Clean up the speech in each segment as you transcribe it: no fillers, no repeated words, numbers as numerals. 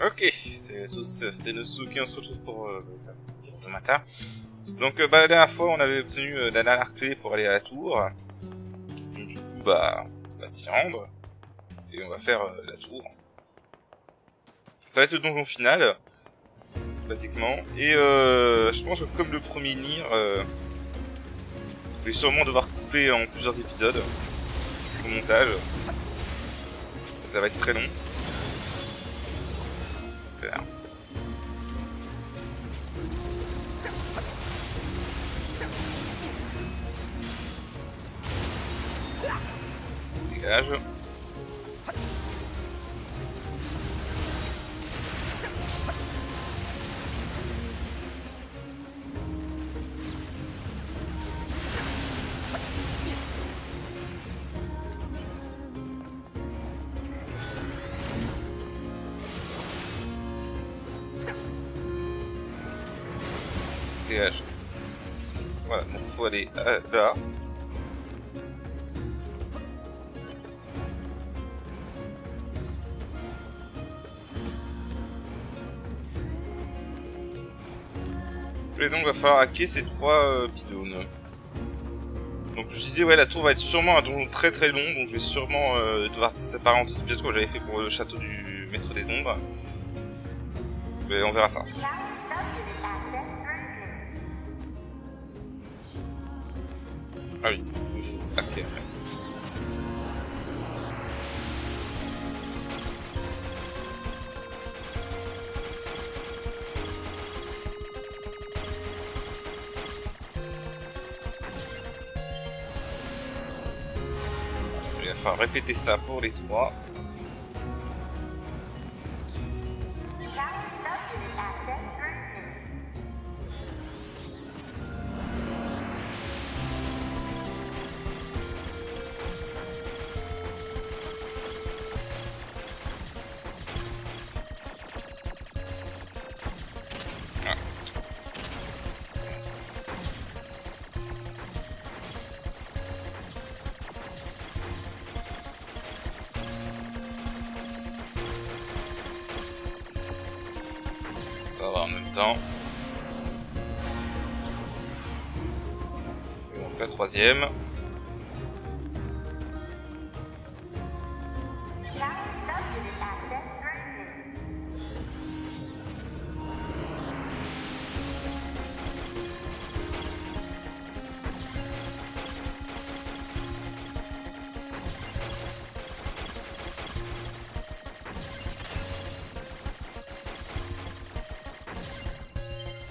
Ok, c'est Nosuki, on se retrouve pour Automata. Donc la dernière fois on avait obtenu la dernière clé pour aller à la tour. Donc, du coup bah on va s'y rendre. Et on va faire la tour. Ça va être le donjon final. Basiquement. Et je pense que comme le premier Nier, je vais sûrement devoir couper en plusieurs épisodes. Au montage. Ça va être très long. Voilà. Dégage. Dégage. Voilà, donc il faut aller là. Et donc il va falloir hacker ces trois pylônes. Donc je disais ouais la tour va être sûrement un donjon très très long, donc je vais sûrement devoir séparer en deux épisodes comme j'avais fait pour le château du maître des ombres. Mais on verra ça. Ah oui, il faut hacker après. Il va falloir répéter ça pour les trois. Ça va en même temps. Et donc la troisième.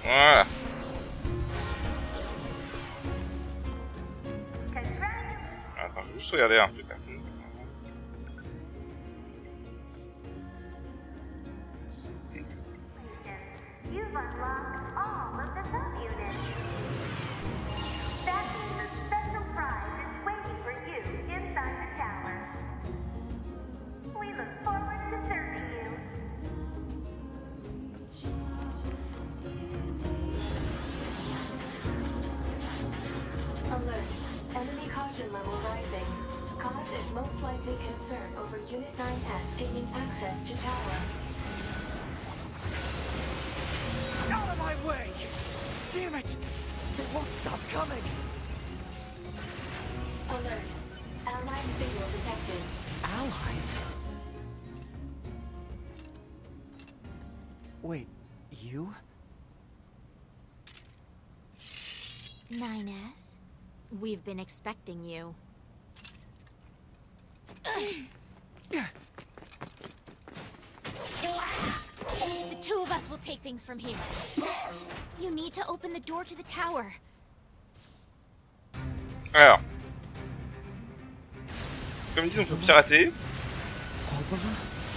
Voilà. Attends, je vais juste regarder un truc. Alert. Enemy caution level rising. Cause is most likely concern over Unit 9S gaining access to tower. Out of my way! Damn it! They won't stop coming! Alert. Allied signal detected. Allies? Wait, you? 9S, we've been expecting you. The two of us will take things from here. You need to open the door to the tower. Alors. Comme dit, on peut pirater. Alba,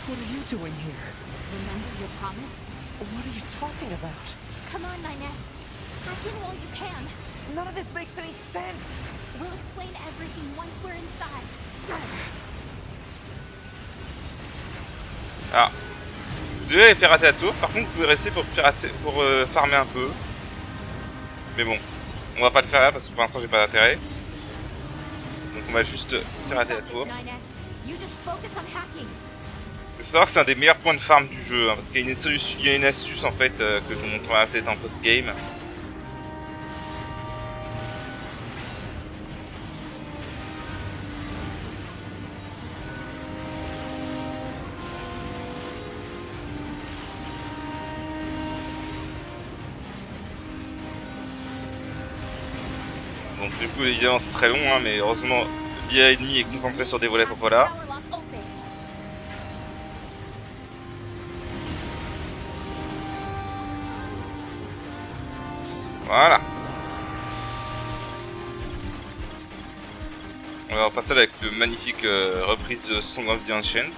what are you doing here? Remember your promise? What are you talking about? Come on, 9S. Hack in while you can. None of this makes any sense! We'll explain everything once we're inside. Alors. Vous devez pirater la tour. Par contre, vous pouvez rester pour pirater, pour farmer un peu. Mais bon, on va pas le faire là parce que pour l'instant j'ai pas d'intérêt. Donc on va juste pirater la tour. Il faut savoir que c'est un des meilleurs points de farm du jeu, hein, parce qu'il y a il y a une astuce en fait que je vous montrerai peut-être en post-game. Donc du coup évidemment c'est très long, hein, mais heureusement l'IA ennemie est concentrée sur des volets Popola. Tower lock open. Voilà. On va repasser avec le magnifique reprise de Song of the Ancient.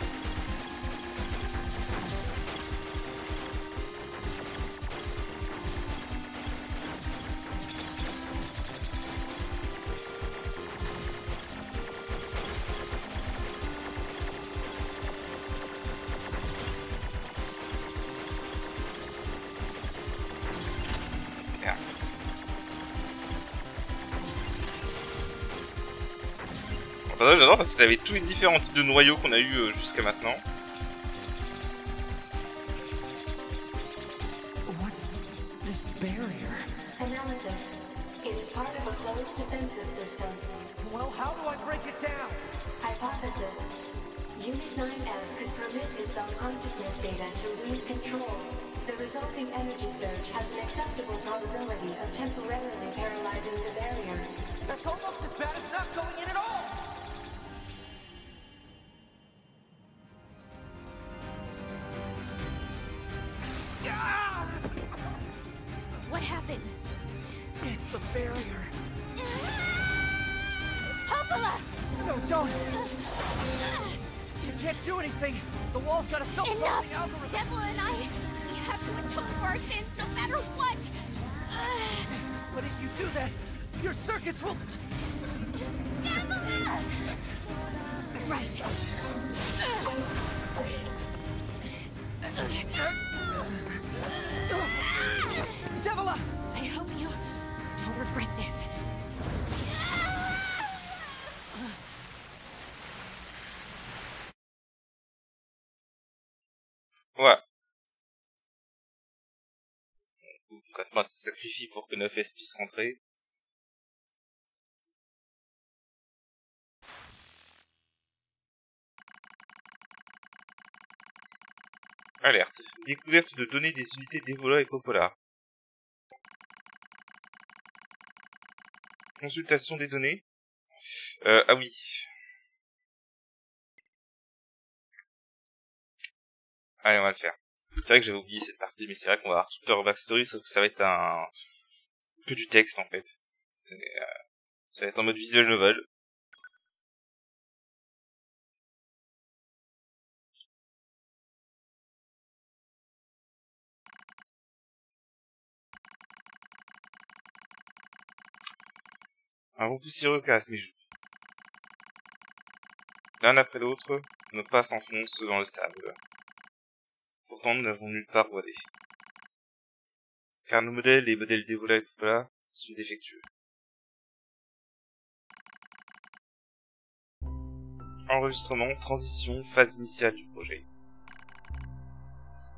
J'adore parce que tu avais tous les différents types de noyaux qu'on a eu jusqu'à maintenant. What's this barrier? Analysis. It is part of a closed defensive system. Well, how do I break it down? Hypothesis. Unit 9S could permit its unconsciousness data to lose control. The resulting energy surge has an acceptable probability of temporarily paralyzing the barrier. That's almost as bad as not going in at all! What happened? It's the barrier. Popola! No, don't! You can't do anything! The wall's got a Enough! self-closing algorithm! Devil and I, we have to atone for our sins no matter what! But if you do that, your circuits will... Devil! Right. Devila! I hope you don't regret this. Ouais. Concrètement, se sacrifie pour que 9S puisse rentrer. Alerte. Découverte de données des unités d'Evola et Popola. Consultation des données. Ah oui. Allez, on va le faire. C'est vrai que j'avais oublié cette partie, mais c'est vrai qu'on va avoir toute leur backstory, sauf que ça va être que du texte en fait. Ça va être en mode visual novel. Un bon poussiéreux casse mes joues. L'un après l'autre, nos pas s'enfoncent dans le sable. Pourtant, nous n'avons nulle part où aller. Car nos modèles, les modèles d'Evola et Popola, sont défectueux. Enregistrement, transition, phase initiale du projet.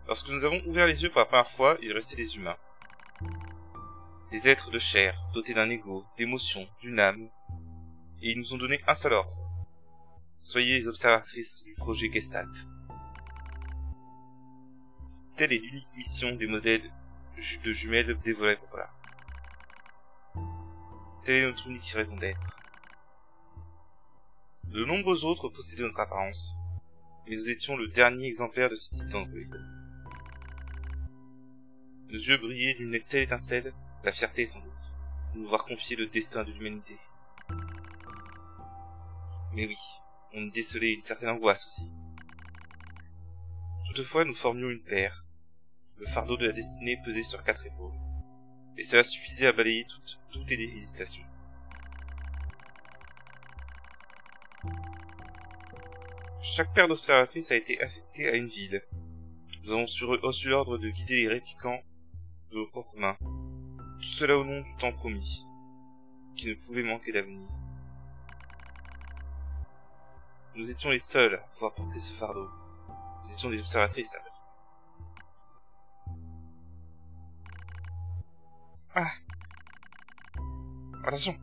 Lorsque nous avons ouvert les yeux pour la première fois, il restait des humains. Des êtres de chair, dotés d'un ego, d'émotions, d'une âme, et ils nous ont donné un seul ordre. Soyez les observatrices du projet Gestalt. Telle est l'unique mission des modèles de jumelles d'Evola et Popola. Telle est notre unique raison d'être. De nombreux autres possédaient notre apparence, mais nous étions le dernier exemplaire de ce type d'androïde. Nos yeux brillaient d'une telle étincelle, la fierté sans doute, de nous voir confier le destin de l'humanité. Mais oui, on y décelait une certaine angoisse aussi. Toutefois, nous formions une paire. Le fardeau de la destinée pesait sur 4 épaules, et cela suffisait à balayer toutes les hésitations. Chaque paire d'observatrices a été affectée à une ville. Nous avons reçu l'ordre de guider les répliquants de nos propres mains. Tout cela au nom du temps promis, qui ne pouvait manquer d'avenir. Nous étions les seuls à pouvoir porter ce fardeau, Nous étions des observatrices, alors. Ah! Attention!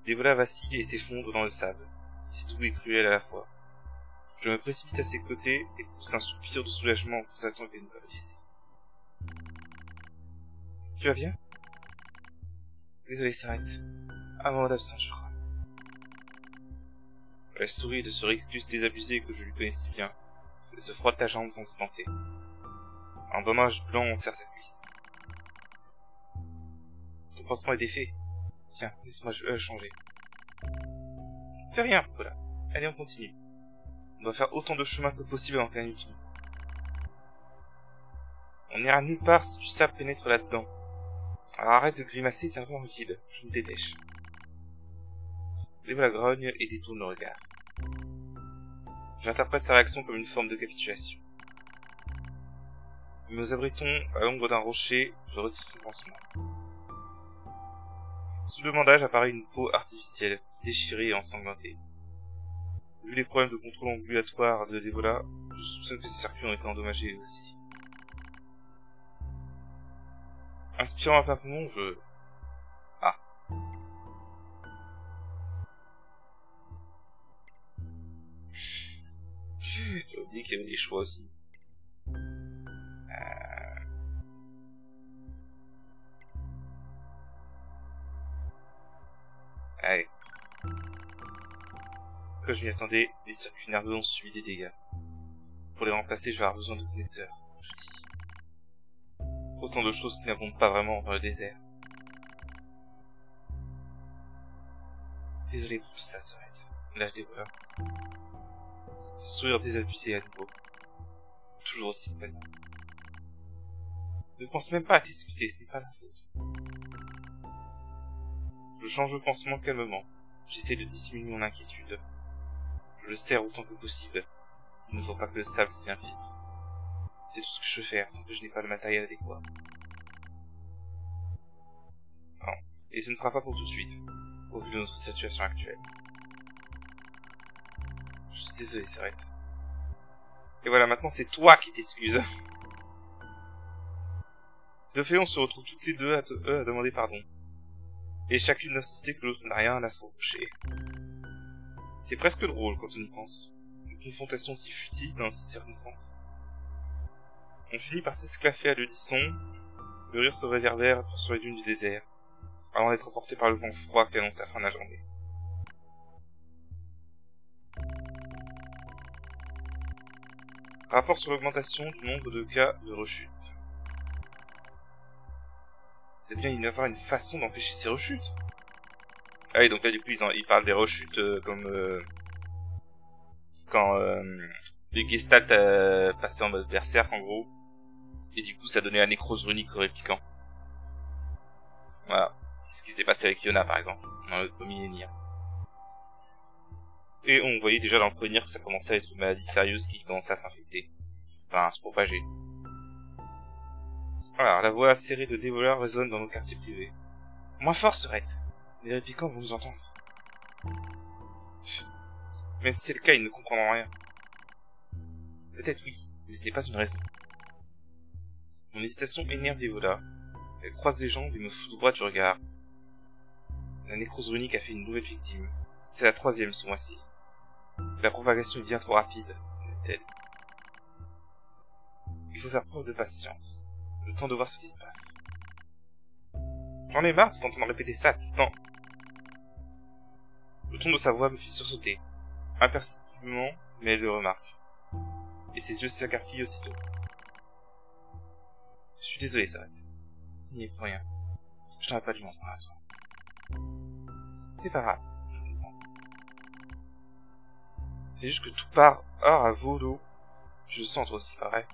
Devola vacille et s'effondre dans le sable, si doux et cruel à la fois. Je me précipite à ses côtés et pousse un soupir de soulagement en constatant qu'elle ne va pas glisser. Tu vas bien? Désolé, s'arrête. Un moment d'absence, je crois. Elle sourit de ce excuse désabusé que je lui connais si bien, et se frotte la jambe sans y penser. Un bandage blanc enserre sa cuisse. Ton pansement est défait. Tiens, laisse-moi changer. C'est rien, voilà. Allez, on continue. On doit faire autant de chemin que possible avant qu'un ultime. On n'ira nulle part si du sable pénètre là-dedans. Alors arrête de grimacer et tiens-toi tranquille. Je me dépêche. Lève la grogne et détourne le regard. J'interprète sa réaction comme une forme de capitulation. Nous nous abritons à l'ombre d'un rocher, je retire son pansement. Sous le bandage apparaît une peau artificielle, déchirée et ensanglantée. Vu les problèmes de contrôle ambulatoire de Devola, je soupçonne que ces circuits ont été endommagés aussi. Inspirant à plein poumon, je... Ah. J'ai oublié qu'il y avait des choix aussi. Allez. Quand je m'y attendais, les circuits nerveux ont subi des dégâts. Pour les remplacer, je vais avoir besoin de connecteurs, d'outils. Autant de choses qui n'abondent pas vraiment dans le désert. Désolé pour tout ça, Sorette. Là, je dévoile. Ce sourire désabusé à nouveau. Toujours aussi compagnon. Ne pense même pas à t'excuser, ce n'est pas ta faute. Je change de pansement calmement. J'essaie de dissimuler mon inquiétude. Je le serre autant que possible. Il ne faut pas que le sable s'y infiltre. C'est tout ce que je peux faire, tant que je n'ai pas le matériel adéquat. Non. Et ce ne sera pas pour tout de suite, au vu de notre situation actuelle. Je suis désolé, Sorette. Et voilà, maintenant c'est toi qui t'excuses. De fait, on se retrouve toutes les deux à demander pardon. Et chacune d'insister que l'autre n'a rien à se reprocher. C'est presque drôle quand on y pense. Une confrontation si futile dans ces circonstances. On finit par s'esclaffer à l'unisson, le rire se réverbère sur les dunes du désert, avant d'être emporté par le vent froid qui annonce la fin de la journée. Rapport sur l'augmentation du nombre de cas de rechute. C'est bien, il doit y avoir une façon d'empêcher ces rechutes. Ah oui, donc là, du coup, ils parlent des rechutes comme quand les Gestalt passaient en mode berserk, en gros. Et du coup, ça donnait la nécrose runique au répliquant. Voilà. C'est ce qui s'est passé avec Yona, par exemple, dans le premier Nier. Et on voyait déjà dans le premier Nier que ça commençait à être une maladie sérieuse qui commençait à s'infecter. Enfin, à se propager. Alors, la voix acérée de Devola résonne dans nos quartiers privés. Moins fort, Sorette. Les répliquants vont nous entendre. Mais si c'est le cas, ils ne comprendront rien. Peut-être oui, mais ce n'est pas une raison. Mon hésitation énerve Devola. Elle croise les jambes et me fout droit du regard. La nécrose runique a fait une nouvelle victime. C'est la 3e ce mois-ci. La propagation est bien trop rapide, dit-elle. Il faut faire preuve de patience. Le temps de voir ce qui se passe. J'en ai marre de t'entendre répéter ça tout le temps. Le ton de sa voix me fait sursauter. Imperceptiblement, mais elle le remarque. Et ses yeux s'écarquillent aussitôt. Je suis désolé, Sorette. Il n'y est pour rien. Je n'aurais pas dû m'en prendre à toi. C'était pas grave. C'est juste que tout part hors à volo. Je le sens toi aussi, pareil.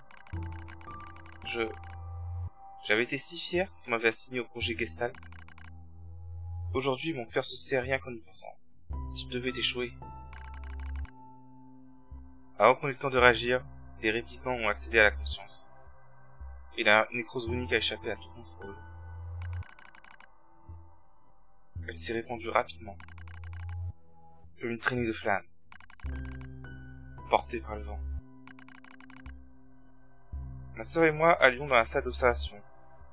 J'avais été si fier qu'on m'avait assigné au projet Gestalt. Aujourd'hui, mon cœur se serre rien qu'en y pensant. S'il devait échouer. Avant qu'on ait le temps de réagir, les répliquants ont accédé à la conscience. Et la nécrose runique a échappé à tout contrôle. Elle s'est répandue rapidement, comme une traînée de flammes. portés par le vent. Ma sœur et moi allions dans la salle d'observation.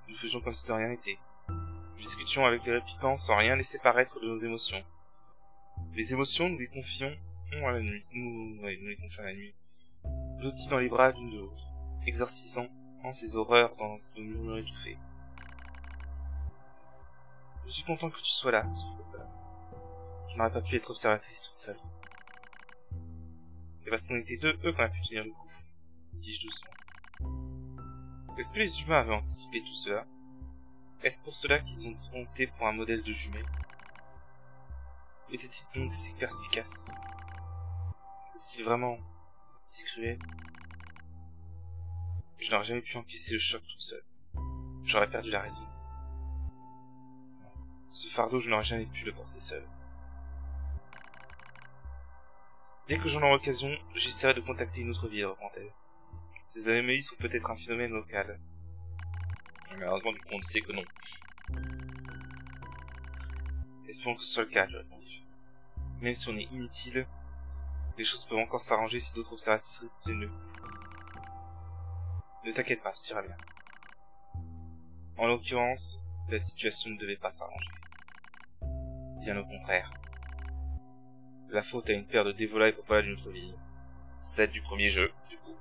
Nous faisions comme si de rien n'était. Nous discutions avec les réplicants sans rien laisser paraître de nos émotions. Les émotions, nous les confions à la nuit. Nous les confions à la nuit. Blottis dans les bras l'une de l'autre, exorcisant ces horreurs dans nos murmures étouffés. Je suis content que tu sois là, souffle Paula. Je n'aurais pas pu être observatrice toute seule. C'est parce qu'on était deux, qu'on a pu tenir le coup, dis-je doucement. Est-ce que les humains avaient anticipé tout cela? Est-ce pour cela qu'ils ont compté pour un modèle de jumelle? Était-il donc si perspicace? Était-il vraiment si cruel? Je n'aurais jamais pu encaisser le choc toute seule. J'aurais perdu la raison. Ce fardeau, je n'aurais jamais pu le porter seul. Dès que j'en aurai l'occasion, j'essaierai de contacter une autre ville, reprend-elle. Ces anomalies sont peut-être un phénomène local. Mais malheureusement, du coup, on ne sait que non. Espérons que ce soit le cas, je répondis. Même si on est inutile, les choses peuvent encore s'arranger si d'autres observatrices tiennent le coup. Ne t'inquiète pas, tout ira bien. En l'occurrence, la situation ne devait pas s'arranger. Bien au contraire. La faute à une paire de dévolailles pour parler d'une autre ville. Celle du premier jeu, du coup.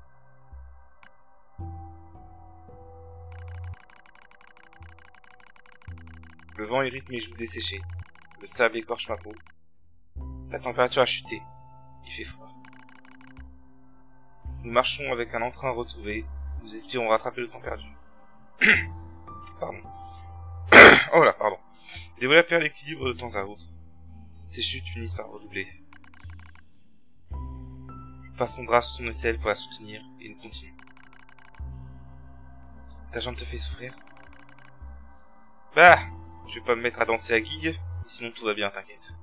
Le vent irrite mes joues desséchées. Le sable écorche ma peau. La température a chuté. Il fait froid. Nous marchons avec un entrain retrouvé. Nous espérons rattraper le temps perdu. Pardon. Oh là, pardon. Les dévolailles perdent l'équilibre de temps à autre. Ces chutes finissent par redoubler. Je passe mon bras sous son aisselle pour la soutenir et nous continuons. Ta jambe te fait souffrir? Bah, je vais pas me mettre à danser à guille, sinon tout va bien, t'inquiète.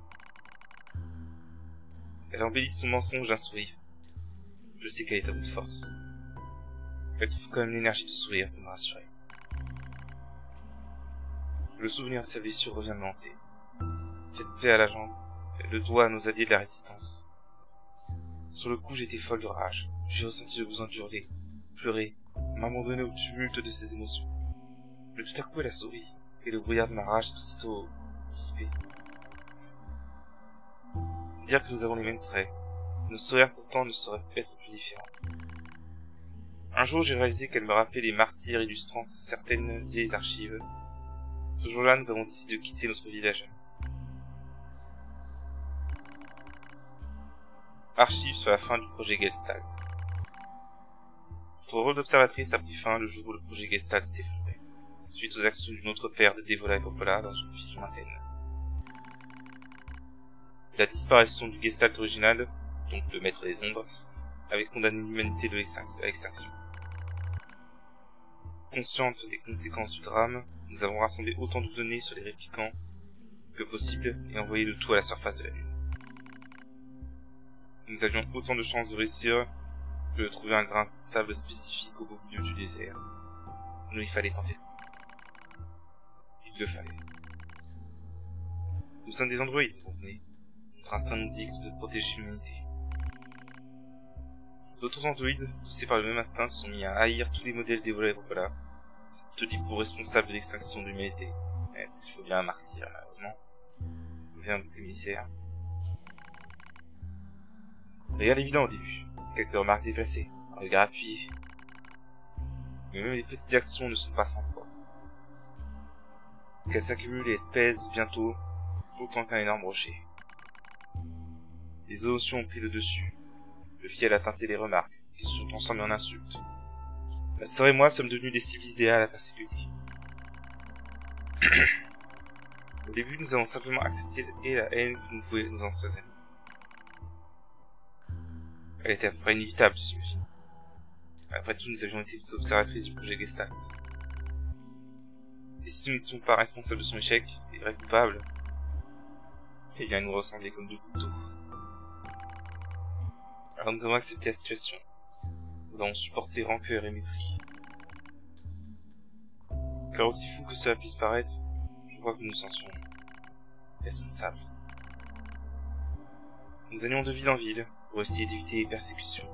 Elle embellit son mensonge d'un sourire. Je sais qu'elle est à bout de force. Elle trouve quand même l'énergie de sourire pour me rassurer. Le souvenir de sa blessure revient me hanter. Cette plaie à la jambe, elle le doit à nos alliés de la résistance. Sur le coup, j'étais folle de rage. J'ai ressenti le besoin d'hurler, pleurer, m'abandonner au tumulte de ses émotions. Mais tout à coup, elle a souri, et le brouillard de ma rage s'est aussitôt dissipé. Dire que nous avons les mêmes traits, nos sourires pourtant ne sauraient être plus différents. Un jour, j'ai réalisé qu'elle me rappelait les martyrs illustrant certaines vieilles archives. Ce jour-là, nous avons décidé de quitter notre village. Archives sur la fin du projet Gestalt. Notre rôle d'observatrice a pris fin le jour où le projet Gestalt s'est effondré, suite aux actions d'une autre paire de dévolailles Popola dans une fusion lointaine. La disparition du Gestalt original, donc le maître des ombres, avait condamné l'humanité à l'extinction. Consciente des conséquences du drame, nous avons rassemblé autant de données sur les réplicants que possible et envoyé le tout à la surface de la Lune. Nous avions autant de chances de réussir que de trouver un grain de sable spécifique au beau milieu du désert. Mais il fallait tenter. Il le fallait. Nous sommes des androïdes, vous comprenez. Notre instinct nous dicte de protéger l'humanité. D'autres androïdes, poussés par le même instinct, se sont mis à haïr tous les modèles dévolés Popola, tenus pour responsables de l'extinction de l'humanité. Parce qu'il faut bien un martyr, malheureusement. Il faut bien un bouc émissaire. Rien d'évident au début. Quelques remarques déplacées, un regard appuyé. Mais même les petites actions ne sont pas sans poids. Qu'elles s'accumulent et pèsent bientôt autant qu'un énorme rocher. Les émotions ont pris le dessus. Le fiel a teinté les remarques, qui se sont transformées en insultes. Ma sœur et moi sommes devenus des cibles idéales à persécuter. Au début, nous avons simplement accepté la haine que nous vouaient nos anciens amis. Elle était à peu près inévitable, j'imagine. Après tout, nous avions été les observatrices du projet Gestalt. Et si nous n'étions pas responsables de son échec, les vrais coupables, eh bien, ils nous ressemblaient comme deux gouttes d'eau. Alors nous avons accepté la situation. Nous avons supporté rancœur et mépris. Car aussi fou que cela puisse paraître, je crois que nous nous sentions responsables. Nous allions de ville en ville, pour essayer d'éviter les persécutions.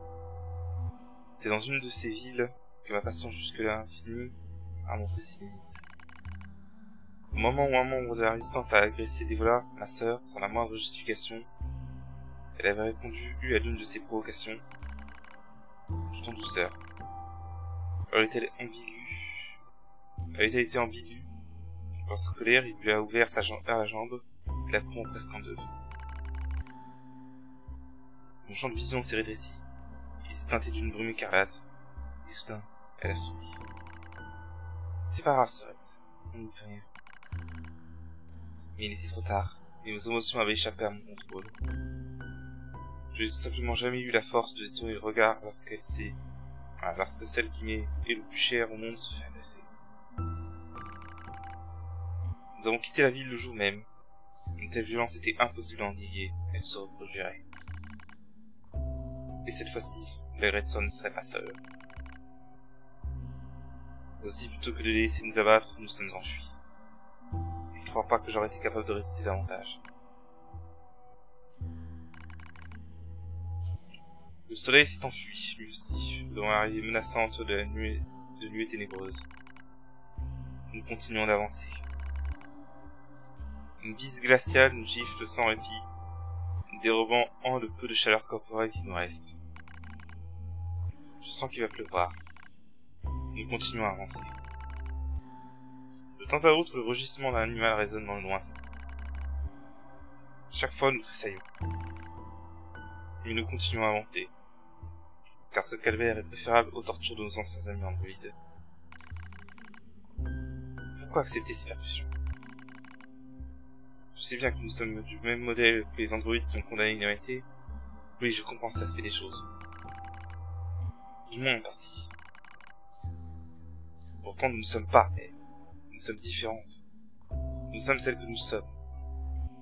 C'est dans une de ces villes que ma passion jusque-là infinie a montré ses limites. Au moment où un membre de la résistance a agressé Devola, ma sœur, sans la moindre justification, elle avait répondu à l'une de ses provocations, tout en douceur. Elle était ambiguë. Dans sa colère, il lui a ouvert la jambe, la coupant presque en deux. Mon champ de vision s'est rétréci. Il s'est teinté d'une brume écarlate. Et soudain, elle a souri. C'est pas grave, sœurette. On n'y peut rien. Mais il était trop tard, et mes émotions avaient échappé à mon contrôle. Je n'ai tout simplement jamais eu la force de détourner le regard lorsque celle qui m'est le plus chère au monde se fait agresser. Nous avons quitté la ville le jour même. Une telle violence était impossible à endiguer, elle se reproduirait. Et cette fois-ci, l'aggresseur ne serait pas seul. Aussi, plutôt que de les laisser nous abattre, nous sommes enfuis. Je ne crois pas que j'aurais été capable de résister davantage. Le soleil s'est enfui, lui aussi, devant l'arrivée menaçante de la nuée ténébreuse. Nous continuons d'avancer. Une bise glaciale nous gifle sans répit, dérobant le peu de chaleur corporelle qui nous reste. Je sens qu'il va pleuvoir. Nous continuons à avancer. De temps à autre, le rugissement d'un animal résonne dans le lointain. Chaque fois, nous tressaillons. Mais nous continuons à avancer, car ce calvaire est préférable aux tortures de nos anciens amis androïdes. Pourquoi accepter ces percussions? Je sais bien que nous sommes du même modèle que les androïdes qui ont condamné l'humanité. Oui, je comprends cet aspect des choses. Du moins en partie. Pourtant, nous ne sommes pas elles. Nous sommes différentes. Nous sommes celles que nous sommes.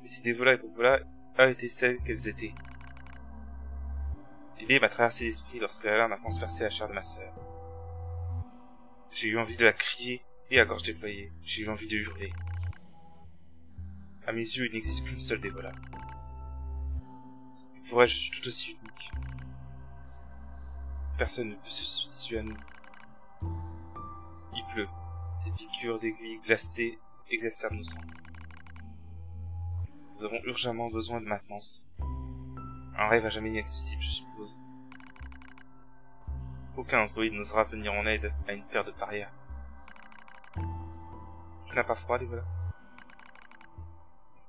Et si Devola et Popola a été celles qu'elles étaient. L'idée m'a traversé l'esprit lorsque la lame a transpercé la chair de ma sœur. J'ai eu envie de la crier et à gorge déployée. J'ai eu envie de hurler. À mes yeux, il n'existe qu'une seule Devola. Pour elle, je suis tout aussi unique. Personne ne peut se substituer à nous. Il pleut. Ces piqûres d'aiguilles glacées exacerbent nos sens. Nous avons urgemment besoin de maintenance. Un rêve à jamais inaccessible, je suppose. Aucun androïde n'osera venir en aide à une paire de parias. Tu n'as pas froid, Devola?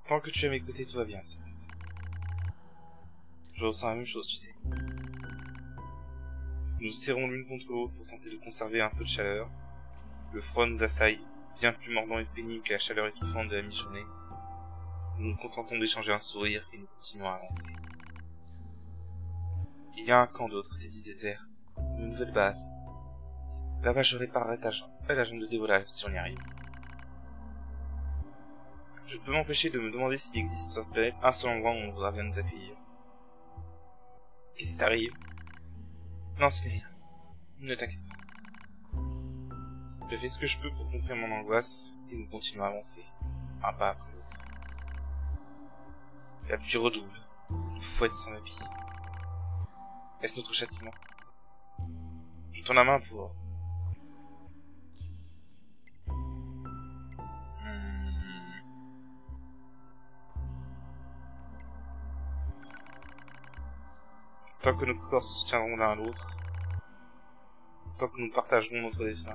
Tant que tu es à mes côtés, tout va bien, Sylvette. Je ressens la même chose, tu sais. Nous serrons l'une contre l'autre pour tenter de conserver un peu de chaleur. Le froid nous assaille, bien plus mordant et pénible que la chaleur étouffante de la mi-journée. Nous nous contentons d'échanger un sourire et nous continuons à avancer. Il y a un camp de l'autre côté du désert, une nouvelle base. Là-bas, je réparerai la jambe de Devola si on y arrive. Je peux m'empêcher de me demander s'il existe sur cette planète un seul endroit où on voudra bien nous accueillir. Qu'est-ce qui t'arrive? Non, ce n'est rien. Ne t'inquiète pas. Je fais ce que je peux pour contrer mon angoisse et nous continuons à avancer, un pas après l'autre. La pluie redouble, nous fouette sans répit. Est-ce notre châtiment? Je tourne la main pour... Tant que nos corps se soutiendront l'un à l'autre, tant que nous partagerons notre destin,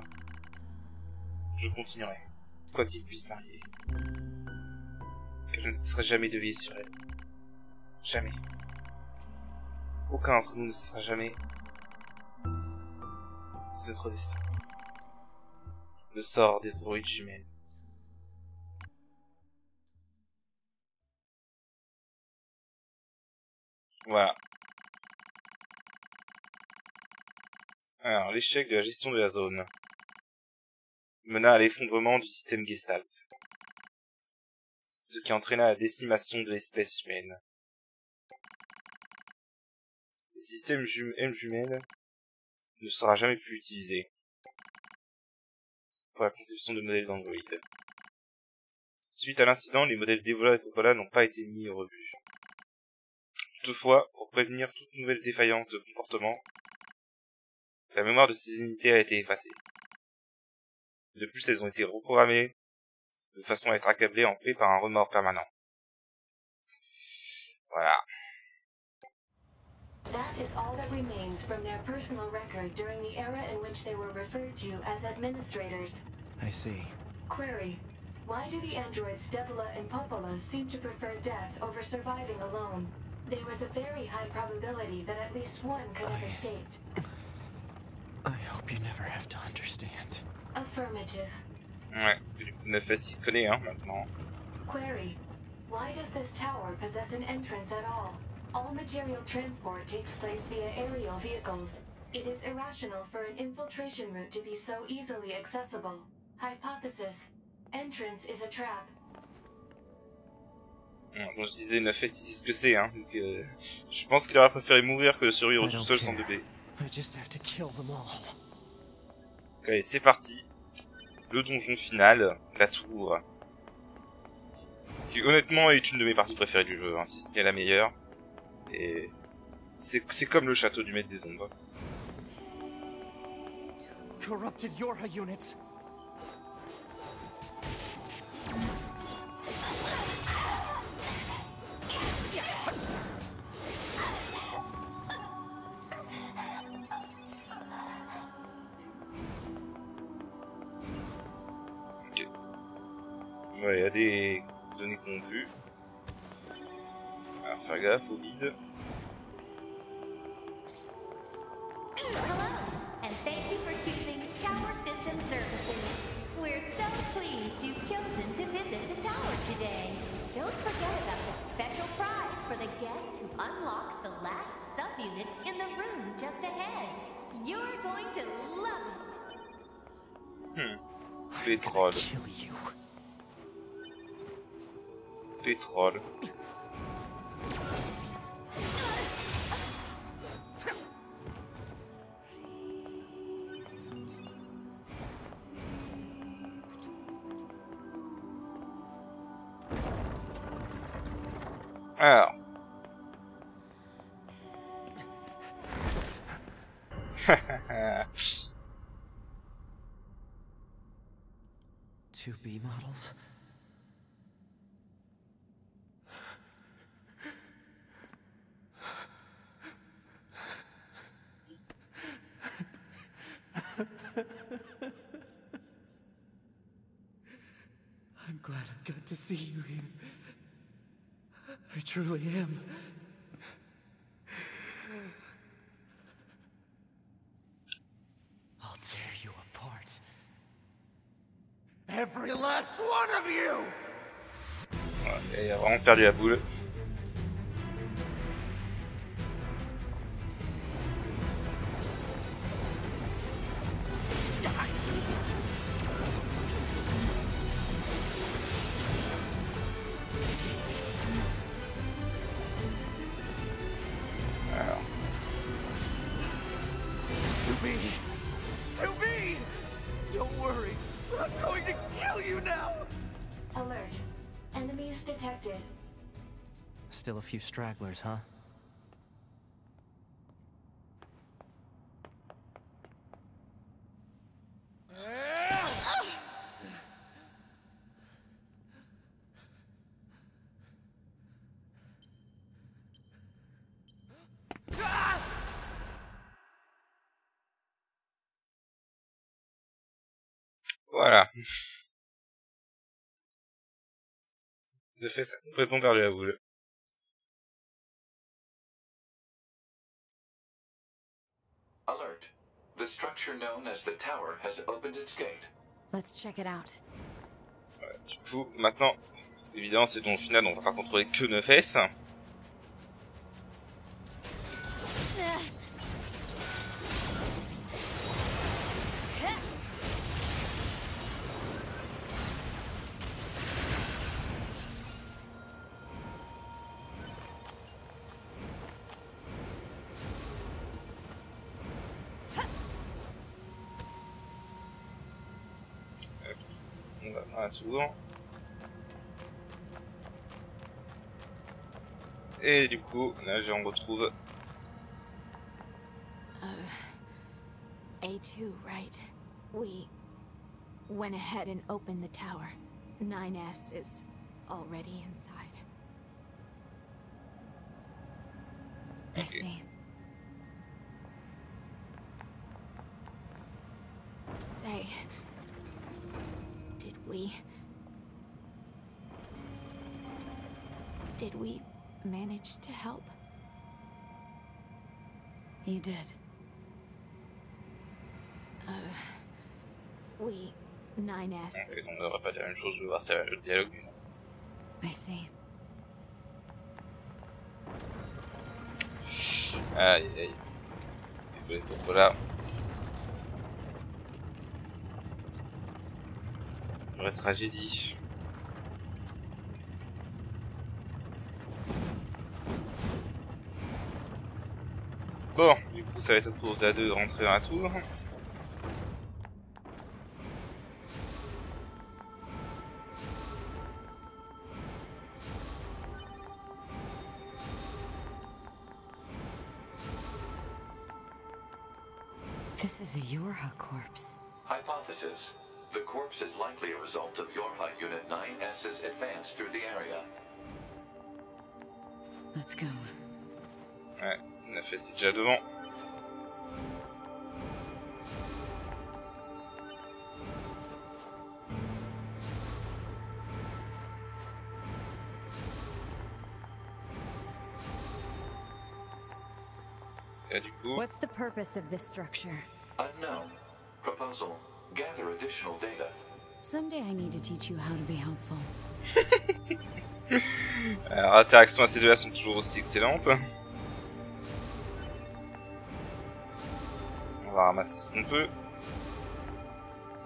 je continuerai, quoi qu'il puisse m'arriver. Car je ne cesserai jamais de veiller sur elle. Jamais. Aucun d'entre nous ne sera jamais. C'est notre destin. Le sort des androïdes jumelles. Voilà. Alors, l'échec de la gestion de la zone mena à l'effondrement du système Gestalt, ce qui entraîna la décimation de l'espèce humaine. Le système M jumelle ne sera jamais plus utilisé pour la conception de modèles d'Android. Suite à l'incident, les modèles d'Evola et Popola n'ont pas été mis au rebut. Toutefois, pour prévenir toute nouvelle défaillance de comportement, la mémoire de ces unités a été effacée. De plus, elles ont été reprogrammées de façon à être accablées en paix par un remords permanent. Voilà. That is all that remains from their personal record during the era in which they were referred to as administrators. I see. Query: why do the androids Devila and Popola seem to prefer death over surviving alone? There was a very high probability that at least one could have escaped. I hope you never have to understand. Affirmative. Ouais, parce que du coup, Nefes s'y connaît, hein, maintenant. Query: why does this tower possess an entrance at all? All material transport takes place via aerial vehicles. It is irrational for an infiltration route to be so easily accessible. Hypothesis: entrance is a trap. Bon, je disais, Nefes, il sait ce que c'est, hein. Donc, je pense qu'il aurait préféré mourir que de survivre tout seul sans bébé. I just have to kill them all. Allez, c'est parti. Le donjon final, la tour. Qui honnêtement est une de mes parties préférées du jeu, hein, si ce n'est la meilleure. Et c'est comme le château du maître des ombres. Corrupted Yorha units. Ok. Ouais, il y a des données corrompues. Alors, faire gaffe au vide. Hello, and thank you for choosing Tower System Services. We're so pleased you've chosen to visit the tower today. Don't forget about the special prize for the guest who unlocks the last subunit in the room just ahead. You're going to love it. Les trolls. Kill you. Les trolls. Alors. Two B models. I'm glad I got to see you here. I truly am. I'll tear you apart. Every last one of you! Il a vraiment perdu la boule. To be! Don't worry, I'm going to kill you now! Alert. Enemies detected. Still a few stragglers, huh? Voilà. De fait, ça a complètement perdu la boule. Alert. The structure known as the tower has opened its gate. Let's check it out. Voilà, du coup, maintenant, c'est évident, c'est dans le final, on va pas contrôler que Nefes. On va dans la tour. Et du coup, là on retrouve... A2, right? We went ahead and opened the tower. 9S is already inside. I see. Say, did we manage to help? You did. We 9S. Ok, donc on devrait pas dire la même chose, je vais voir si le dialogue. I see. Aïe aïe. Désolé pour voilà. Vraie tragédie. Bon, du coup ça va être au tour d'A2 de rentrer dans la tour. This is a Yorha corpse. Hypothesis. The corpse is likely a result of Yorha Unit 9S's advance through the area. Let's go. Ouais, on a fait c'est déjà devant. Et du coup... What's the purpose of this structure? Unknown. Proposal. Gather additional data. Someday I need to teach you how to be helpful. Alors, l'interaction à ces deux-là sont toujours aussi excellentes. On va ramasser ce qu'on peut.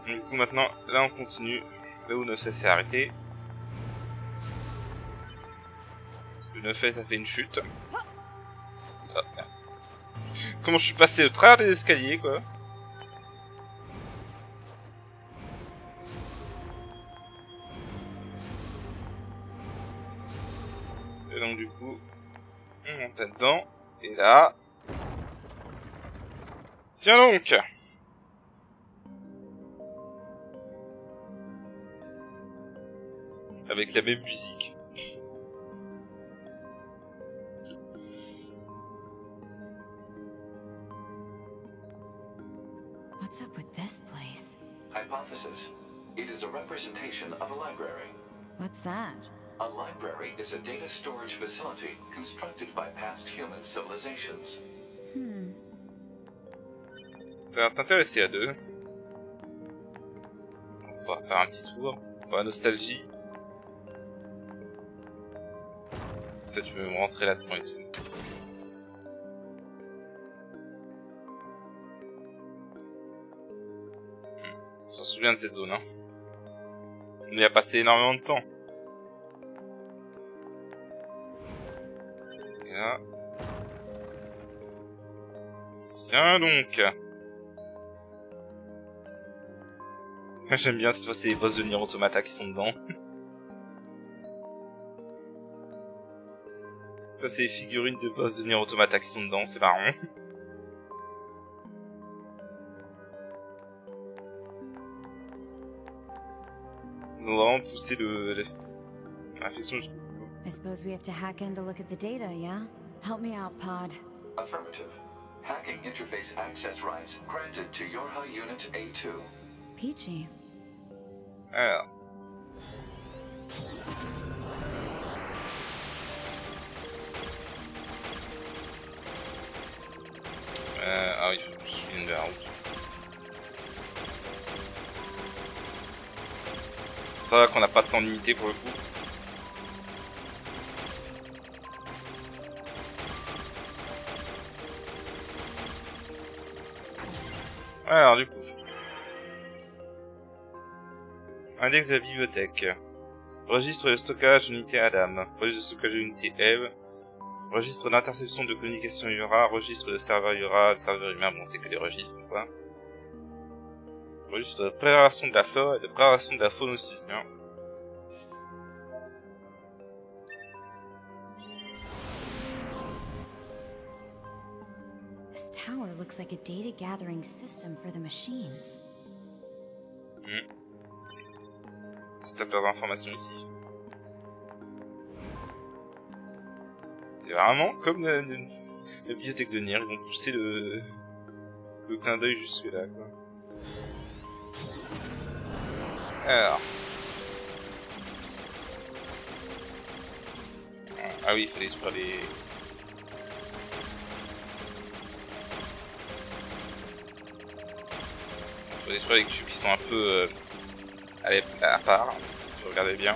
Du coup, maintenant, là on continue. Là où 9S s'est arrêté. Parce que 9S a fait une chute. Ah, merde. Comment je suis passé au travers des escaliers, quoi. Et donc du coup, on monte là-dedans. Et là... Tiens donc! Avec la même musique. What's up with this place? Hypothesis. It is a representation of a library. What's that? A library is a data storage facility constructed by past human civilizations. Ça va t'intéresser à deux. On va faire un petit tour pour la nostalgie. Ça, tu veux me rentrer là-dedans et tout. On s'en souvient de cette zone, hein. On y a passé énormément de temps. Et là... Tiens donc. J'aime bien cette fois c'est les boss de Nier Automata qui sont dedans. Là c'est les figurines de boss de Nier Automata qui sont dedans, c'est marrant. Ils ont vraiment poussé la réflexion jusqu'au bout. I suppose we have to hack in to look at the data, yeah? Help me out, Pod. Affirmative. Hacking interface access rights granted to Yorha Unit A2. Peachy. Alors. Ah oui, il faut que je me souvienne de la route. Ça va qu'on n'a pas de temps limité pour le coup. Alors du coup. Index de la bibliothèque. Registre de stockage unité Adam. Registre de stockage unité Eve. Registre d'interception de communication Yura. Registre de serveur Yura. Serveur humain, bon c'est que des registres quoi. Registre de préparation de la flore et de préparation de la faune aussi. Hein. tower looks like a data gathering system for the machines. Stop leurs informations ici. C'est vraiment comme la bibliothèque de Nier, ils ont poussé le clin d'œil jusque là quoi. Alors. Ah oui, il fallait sur les... Il fallait sur les cubes qui sont un peu à part, si vous regardez bien.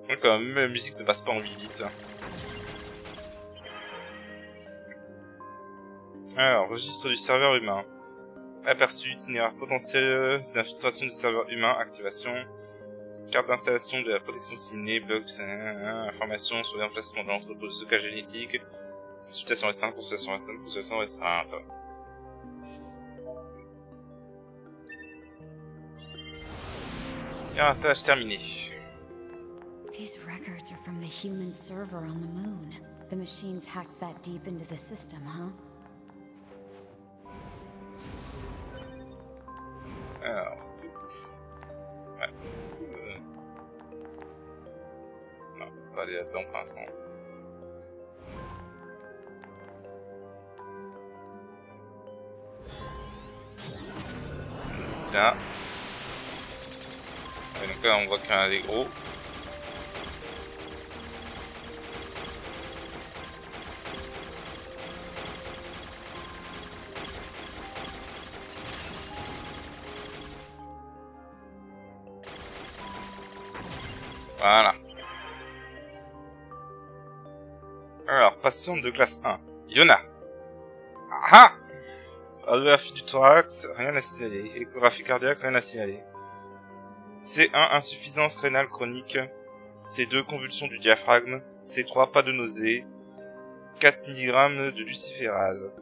Donc quand même, la musique ne passe pas en 8 bits. Alors, registre du serveur humain. Aperçu, itinéraire potentiel d'infiltration du serveur humain, activation. Carte d'installation de la protection simulée, box, information sur l'emplacement de l'entrepôt de stockage génétique. Consultation restreinte, consultation restreinte, consultation restreinte. Tiens, tâche terminée. These records are from the human server on the moon. The machines hacked that deep into the system, huh? Alors... Ouais, c'est cool. Non, on va aller là-dedans pour l'instant. Là. Et donc là, on voit qu'il y en a des gros. Voilà. Alors, patiente de classe 1. Yona. Ah! Radiographie du thorax, rien à signaler. Échographie cardiaque, rien à signaler. C1, insuffisance rénale chronique. C2, convulsion du diaphragme. C3, pas de nausée. 4 mg de luciférase.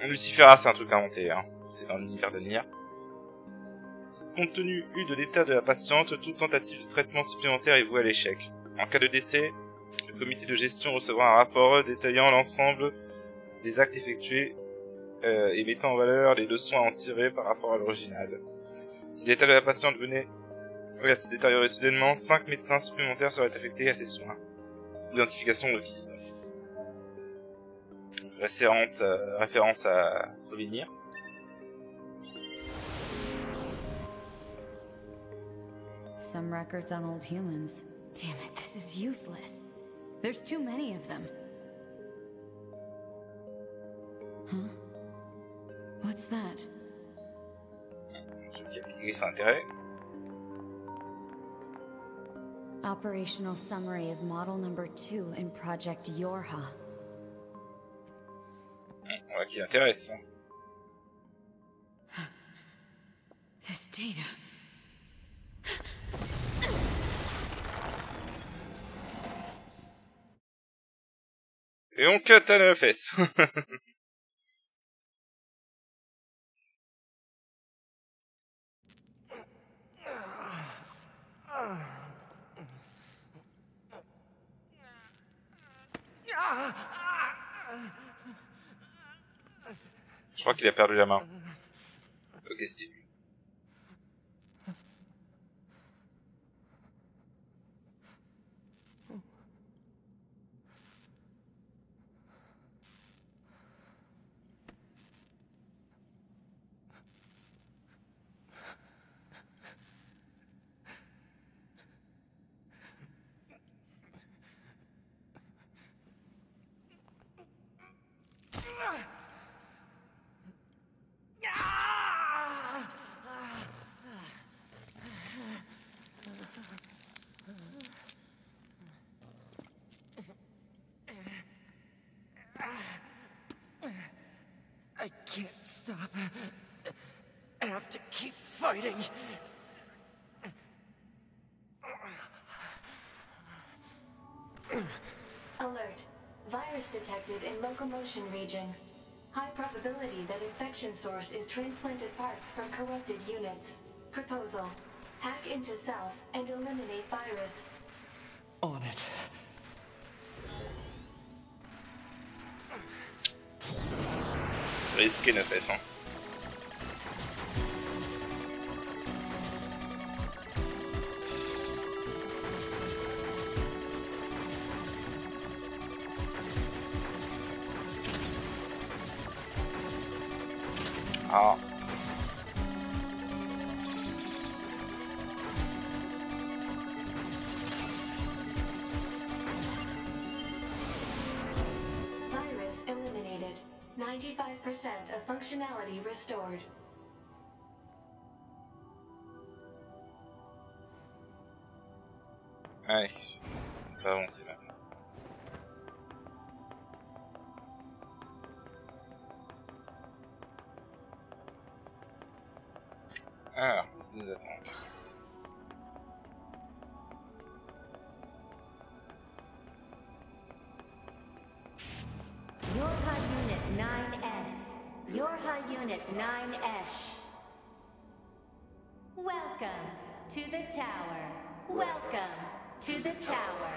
Luciférase, c'est un truc inventé, hein. C'est dans l'univers de Nier. Compte tenu de l'état de la patiente, toute tentative de traitement supplémentaire est vouée à l'échec. En cas de décès, le comité de gestion recevra un rapport détaillant l'ensemble des actes effectués et mettant en valeur les leçons à en tirer par rapport à l'original. Si l'état de la patiente venait à se détériorer soudainement, 5 médecins supplémentaires seraient affectés à ses soins. Identification de qui? Référence à Revenir. Some records on old humans. Damn it, this is useless. There's too many of them. Huh? What's that? Son intérêt. Operational summary of model number 2 in Project Yorha. On voit qui l'intéresse. This data. Et on katane la fesse. Je crois qu'il a perdu la main. Ok, c'était lui. I can't stop. I have to keep fighting. Alert. Virus detected in locomotion region. High probability that infection source is transplanted parts from corrupted units. Proposal. Hack into self and eliminate virus. On it. C'est risqué, Nefes, hein. Ah. Virus eliminated. 95% of functionality restored. Allez, on va avancer maintenant. Alors, qu'est-ce qui nous attend? Yorha Unit 9S. Yorha Unit 9S. Welcome to the tower. Welcome to the tower.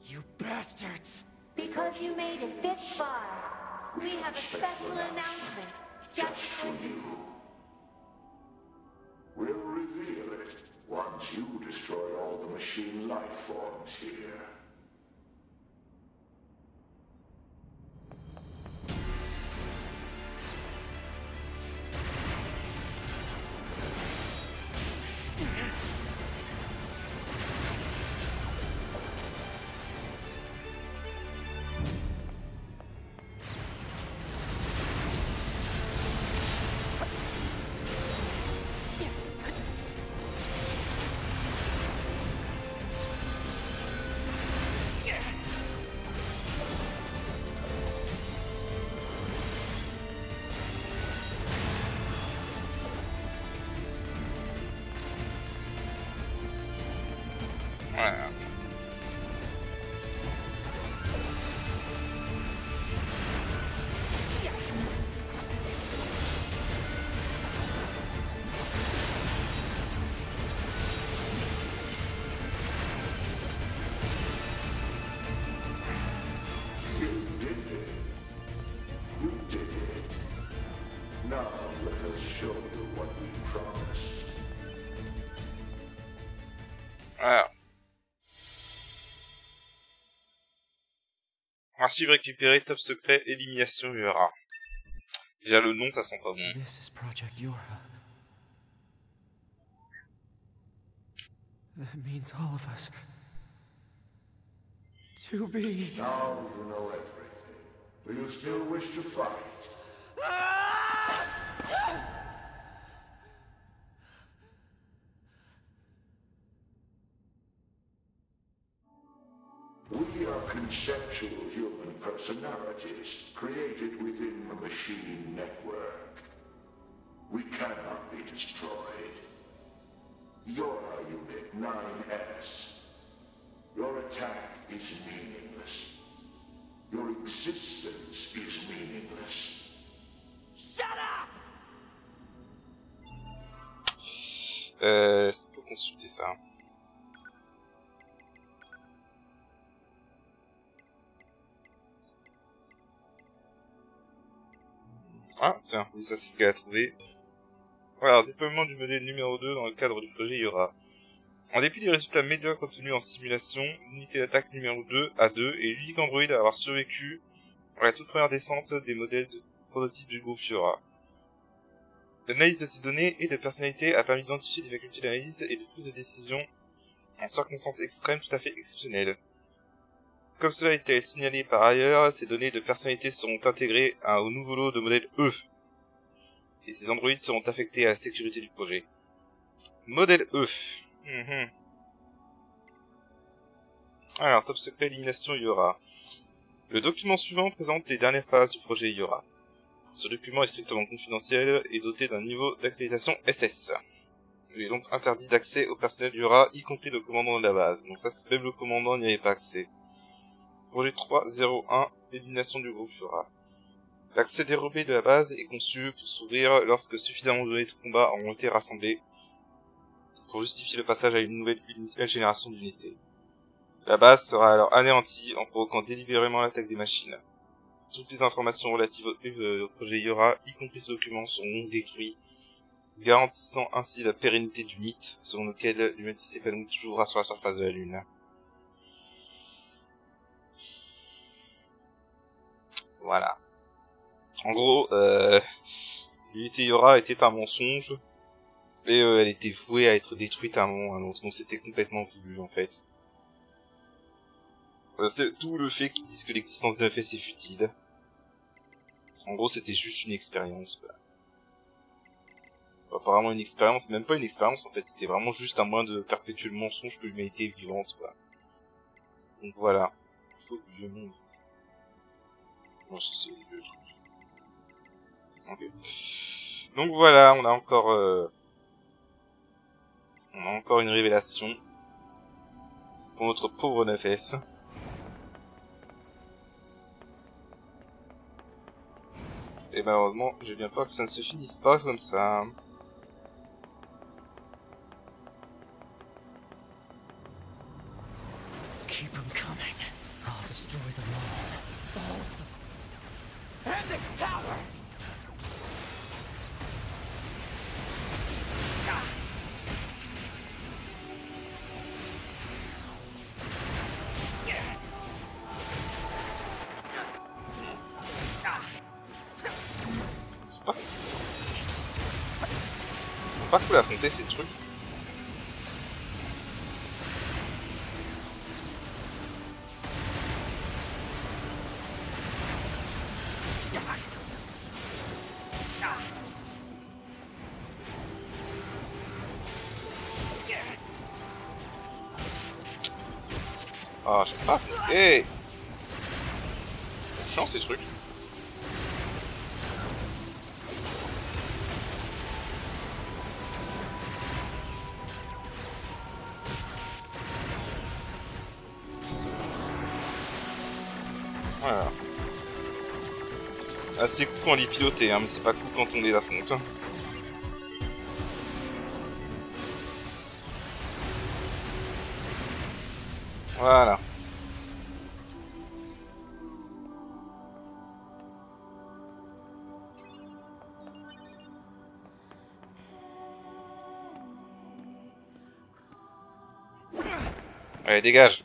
You bastards! Because you made it this far, we have a special announcement just for you. We'll reveal it once you destroy all the machine life forms here. Voilà. You did it. You did it. Now let us show you what we promised. Alors. Archive récupérée, top secret, élimination Yorha. Déjà le nom, ça sent pas bon. This is Project Yorha. That means all of us. To be... Now you know everything. Do you still wish to fight? We are conceptual human personalities created within the machine network. We cannot be destroyed. Yorha Unit 9S. Your attack is meaningless. Your existence is meaningless. Shut up! Est-ce qu'on peut consulter ça? Ah, tiens, ça c'est ce qu'elle a trouvé. Voilà, déploiement du modèle numéro 2 dans le cadre du projet Yorha. En dépit des résultats médiocres obtenus en simulation, l'unité d'attaque numéro 2, A2, est l'unique androïde à avoir survécu à la toute première descente des modèles de prototypes du groupe Yorha. L'analyse de ces données et de personnalité a permis d'identifier des facultés d'analyse et de prise de décision en circonstances extrêmes tout à fait exceptionnelles. Comme cela a été signalé par ailleurs, ces données de personnalité seront intégrées au nouveau lot de modèle E. Et ces androïdes seront affectés à la sécurité du projet. Modèle E. Alors, top secret élimination Yorha. Le document suivant présente les dernières phases du projet Yorha. Ce document est strictement confidentiel et doté d'un niveau d'accréditation SS. Il est donc interdit d'accès au personnel Yorha, y compris le commandant de la base. Donc ça, même le commandant n'y avait pas accès. Projet 3.01, élimination du groupe Yorha. L'accès dérobé de la base est conçu pour s'ouvrir lorsque suffisamment de données de combat ont été rassemblées pour justifier le passage à une nouvelle génération d'unités. La base sera alors anéantie en provoquant délibérément l'attaque des machines. Toutes les informations relatives au projet Yora, y compris ce document, seront détruites, garantissant ainsi la pérennité du mythe selon lequel l'humanité s'épanouit toujours sur la surface de la Lune. Voilà. En gros, l'unité Yora était un mensonge, et elle était vouée à être détruite à un moment ou à un autre, donc c'était complètement voulu en fait. C'est tout le fait qu'ils disent que l'existence de l'EFS est futile. En gros, c'était juste une expérience, quoi. Apparemment une expérience, même pas une expérience en fait, c'était vraiment juste un moyen de perpétuer le mensonge que l'humanité est vivante, quoi. Donc voilà. Faut que vieux monde. Bon, ça c'est les vieux trucs. Ok. Donc voilà, on a encore une révélation pour notre pauvre 9S. Et malheureusement, j'ai bien peur que ça ne se finisse pas comme ça. Keep them coming. I'll destroy them all. All of them. And this tower! Pas cool à affronter ces trucs. Ah, j'ai pas affronté. Chiant ces trucs. Voilà. Ah, c'est cool quand on les piloter, hein, mais c'est pas cool quand on les affronte. Voilà. Allez, dégage.